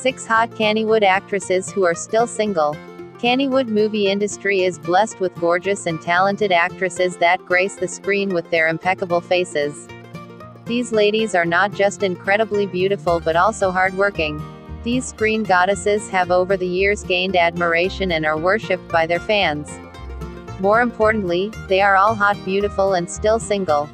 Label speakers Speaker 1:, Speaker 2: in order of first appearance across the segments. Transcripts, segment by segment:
Speaker 1: 6 Hot Kannywood actresses who are still single. Kannywood movie industry is blessed with gorgeous and talented actresses that grace the screen with their impeccable faces. These ladies are not just incredibly beautiful but also hardworking. These screen goddesses have over the years gained admiration and are worshipped by their fans. More importantly, they are all hot, beautiful and still single.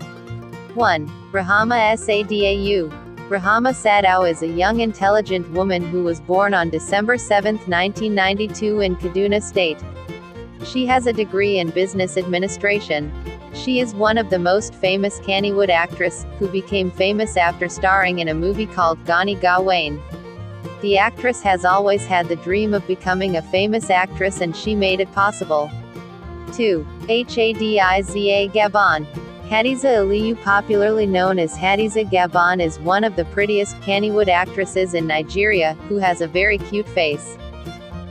Speaker 1: 1. Rahama Sadau. Rahama Sadau is a young intelligent woman who was born on December 7, 1992 in Kaduna State. She has a degree in business administration. She is one of the most famous Kannywood actress, who became famous after starring in a movie called Gani Ga Wane. The actress has always had the dream of becoming a famous actress and she made it possible. 2. Hadiza Gabon. Hadiza Aliyu, popularly known as Hadiza Gabon, is one of the prettiest Kannywood actresses in Nigeria, who has a very cute face.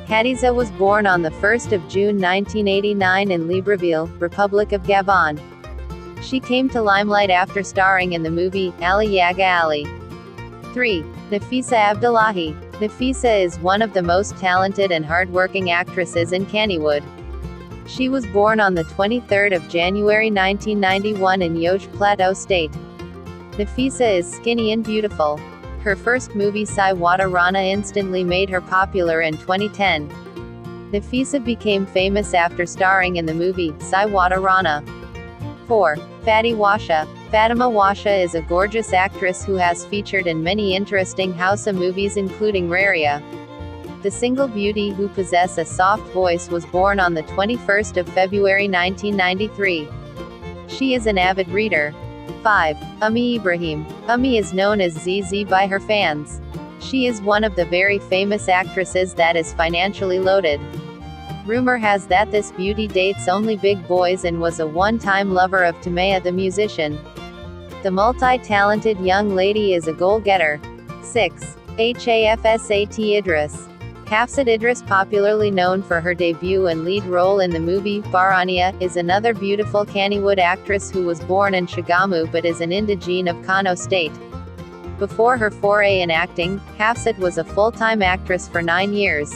Speaker 1: Hadiza was born on the 1st of June 1989 in Libreville, Republic of Gabon. She came to limelight after starring in the movie Yaga. 3. Nafisa Abdullahi. Nafisa is one of the most talented and hardworking actresses in Kannywood. She was born on the 23rd of January 1991 in Yobe, Plateau State. Nafisa is skinny and beautiful. Her first movie Sai Wada Rana instantly made her popular in 2010. Nafisa became famous after starring in the movie Sai Wada Rana. 4. Fatima Washa. Fatima Washa is a gorgeous actress who has featured in many interesting Hausa movies including Rariya. The single beauty who possesses a soft voice was born on the 21st of February 1993. She is an avid reader. 5. Ibrahim. is known as ZZ by her fans. She is one of the very famous actresses that is financially loaded. Rumor has that this beauty dates only big boys and was a one-time lover of Timaya the musician. The multi-talented young lady is a goal-getter. 6. Hafsat Idris. Hafsat Idris, popularly known for her debut and lead role in the movie Barania, is another beautiful Kannywood actress who was born in Shagamu but is an indigene of Kano State. Before her foray in acting, Hafsat was a full-time actress for 9 years.